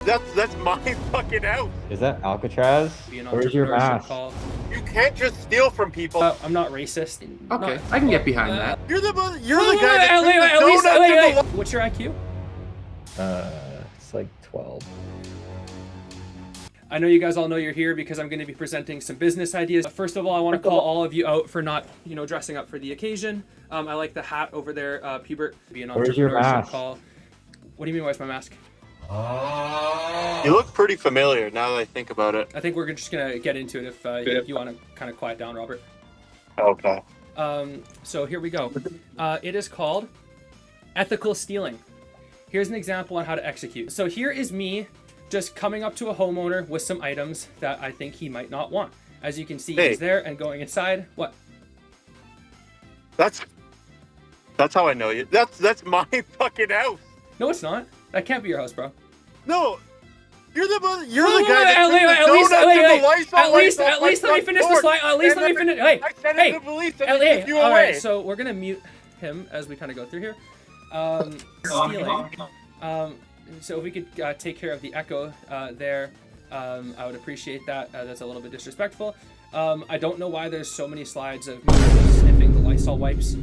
That's my fucking house. Is that Alcatraz? Be an Where's your entrepreneurship mask? call. You can't just steal from people. I'm not racist. Okay, I can get behind that. You're the guy Wait, that wait, took wait, the at least, donut wait. to the What's your IQ? It's like 12. I know you guys all know you're here because I'm going to be presenting some business ideas. First of all, I want to call all of you out for not, dressing up for the occasion. I like the hat over there, Pubert. Be an Where's your entrepreneurship mask? call. What do you mean, where's my mask? You look pretty familiar now that I think about it. I think we're just going to get into it if you want to kind of quiet down, Robert. Okay. So here we go. It is called ethical stealing. Here's an example on how to execute. So here is me just coming up to a homeowner with some items that I think he might not want. As you can see, Hey. he's there and going inside. What? That's how I know you. That's my fucking house. No, it's not. That can't be your house, bro. No. You're the guy Wait, that took wait, the at least, donut wait, to wait. the Lysol At least off my let me front finish the porch. slide. At least And let me then finish. Hey, I sent hey, it to the police and hey, they took you all away. right, so we're gonna mute him as we kind of go through here. Stealing. So if we could take care of the echo there, I would appreciate that. That's a little bit disrespectful. I don't know why there's so many slides of me sniffing the Lysol wipes.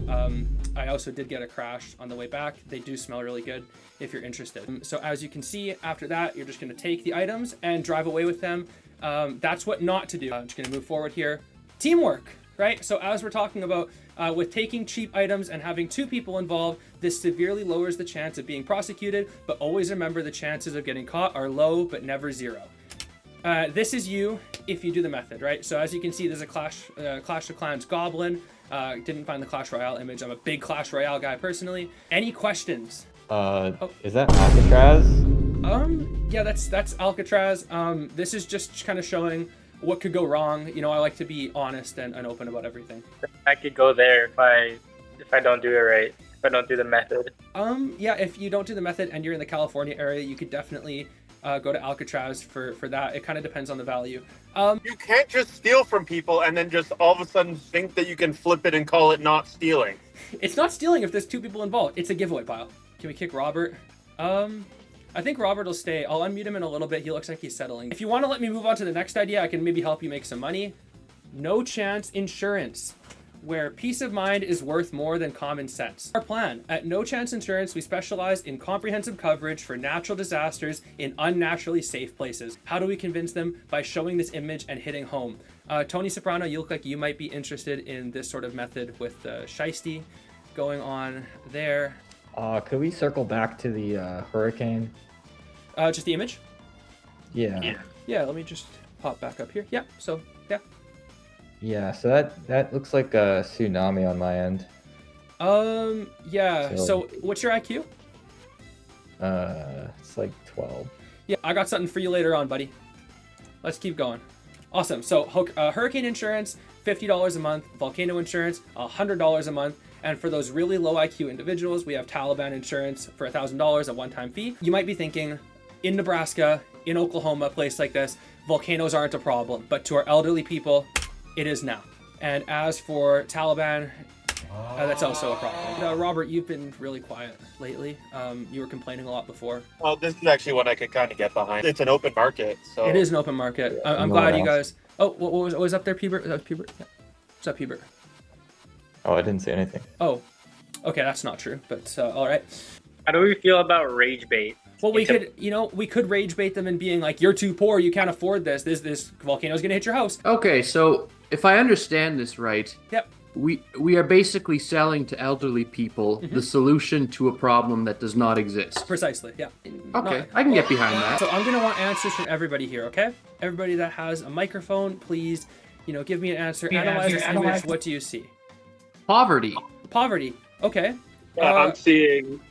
I also did get a crash on the way back. They do smell really good if you're interested. So as you can see, after that, you're just going to take the items and drive away with them. That's what not to do. I'm just going to move forward here. Teamwork, right? So as we're talking about with taking cheap items and having two people involved, this severely lowers the chance of being prosecuted, but always remember the chances of getting caught are low, but never zero. This is you if you do the method, right? So as you can see, there's a Clash of Clans goblin. Didn't find the Clash Royale image. I'm a big Clash Royale guy personally. Any questions? Is that Alcatraz? Yeah, that's Alcatraz. This is just kind of showing what could go wrong. I like to be honest and open about everything. I could go there if I don't do it right. If I don't do the method. Yeah, if you don't do the method and you're in the California area, you could definitely go to Alcatraz for that. It kind of depends on the value. You can't just steal from people and then just all of a sudden think that you can flip it and call it not stealing. It's not stealing if there's two people involved. It's a giveaway pile. Can we kick Robert? I think Robert will stay. I'll unmute him in a little bit. He looks like he's settling. If you want to let me move on to the next idea, I can maybe help you make some money. No chance insurance, where peace of mind is worth more than common sense. Our plan at No Chance Insurance, we specialize in comprehensive coverage for natural disasters in unnaturally safe places. How do we convince them? By showing this image and hitting home. Tony Soprano, you look like you might be interested in this sort of method with Shiesty going on there. Could we circle back to the hurricane? Just the image? Yeah. Yeah, let me just pop back up here. Yeah, so, yeah. Yeah, so that looks like a tsunami on my end. Yeah, so what's your IQ? It's like 12. Yeah, I got something for you later on, buddy. Let's keep going. Awesome. So hurricane insurance, $50 a month. Volcano insurance, $100 a month. And for those really low IQ individuals, we have Taliban insurance for $1,000, a one-time fee. You might be thinking, in Nebraska, in Oklahoma, a place like this, volcanoes aren't a problem. But to our elderly people, it is now. And as for Taliban, that's also a problem. Robert, you've been really quiet lately. You were complaining a lot before. Well, this is actually one I could kind of get behind. It's an open market, so... It is an open market. I'm glad you guys... Oh, what was up there, Pubert? That was Pubert? Yeah. What's up, Pubert? Oh, I didn't say anything. Oh, okay, that's not true, but all right. How do we feel about rage bait? Well, we could rage bait them and being like, you're too poor, you can't afford this. This volcano's gonna hit your house. Okay, so if I understand this right, Yep. we are basically selling to elderly people the solution to a problem that does not exist. Precisely, yeah. Okay, I can get behind that. So I'm gonna want answers from everybody here, okay? Everybody that has a microphone, please, give me an answer. Analyze this image. What do you see? Poverty. Poverty. Okay. I'm seeing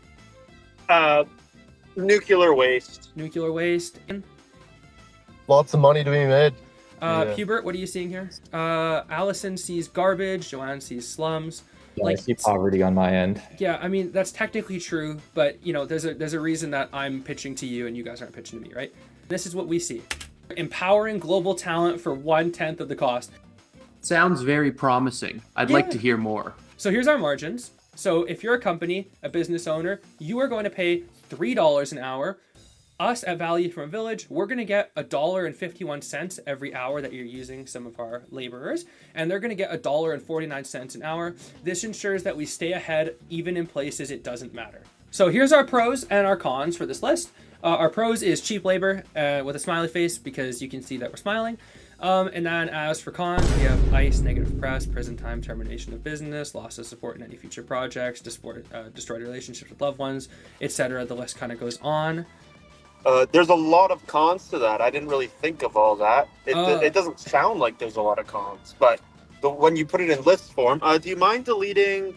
nuclear waste. Nuclear waste. Lots of money to be made. Yeah. Pubert, what are you seeing here? Allison sees garbage. Joanne sees slums. Yeah, I see poverty on my end. Yeah, I mean that's technically true, but there's a reason that I'm pitching to you and you guys aren't pitching to me, right? This is what we see: empowering global talent for 1/10 of the cost. Sounds very promising. I'd like to hear more. So here's our margins. So if you're a company, a business owner, you are going to pay $3 an hour us at Value from Village, we're going to get $1.51 every hour that you're using some of our laborers, and they're going to get $1.49 an hour. This ensures that we stay ahead even in places it doesn't matter. So here's our pros and our cons for this list. Our pros is cheap labor with a smiley face because you can see that we're smiling. And then as for cons, we have ICE, negative press, prison time, termination of business, loss of support in any future projects, destroyed relationships with loved ones, etc. The list kind of goes on. There's a lot of cons to that. I didn't really think of all that. It doesn't sound like there's a lot of cons, but when you put it in list form, do you mind deleting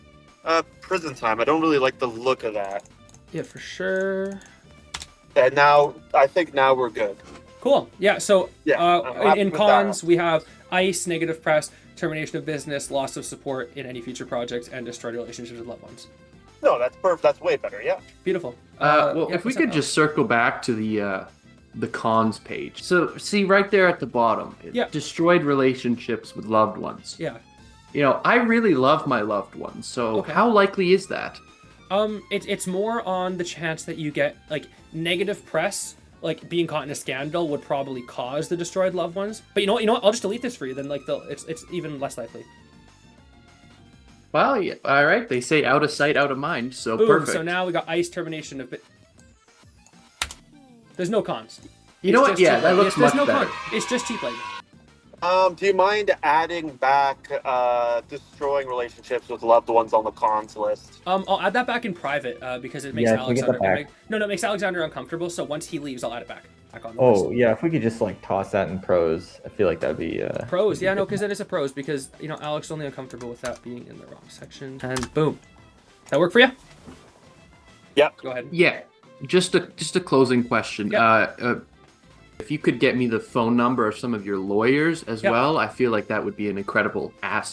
prison time? I don't really like the look of that. Yeah, for sure. And now, I think now we're good. Cool. Yeah. So I'm happy in with cons, that. we have ICE, negative press, termination of business, loss of support in any future projects, and destroyed relationships with loved ones. No, that's perfect. That's way better. Yeah. Beautiful. Well, yeah, if we percent could just circle back to the cons page. So see right there at the bottom, Yeah. destroyed relationships with loved ones. Yeah. You know, I really love my loved ones. So Okay. how likely is that? It's more on the chance that you get like negative press, like being caught in a scandal would probably cause the destroyed loved ones. But you know what? I'll just delete this for you. Then like it's even less likely. Well, yeah, all right. They say out of sight, out of mind. So Boom. perfect. So now we got ICE termination of. There's no cons. You know It's what? just Yeah, cheap that labor. looks There's much no better. con. It's just cheap labor. Do you mind adding back destroying relationships with loved ones on the cons list? I'll add that back in private because it makes Yeah, can we get that Alexander. back? No, it makes Alexander uncomfortable. So once he leaves, I'll add it back on the Oh list. yeah, if we could just like toss that in pros, I feel like that'd be Pros, yeah, no, because it is a pros because Alex is only uncomfortable with that being in the wrong section. And boom, that work for you? Yep. Go ahead. Yeah, just a closing question. Yep. If you could get me the phone number of some of your lawyers as Yep. well, I feel like that would be an incredible asset.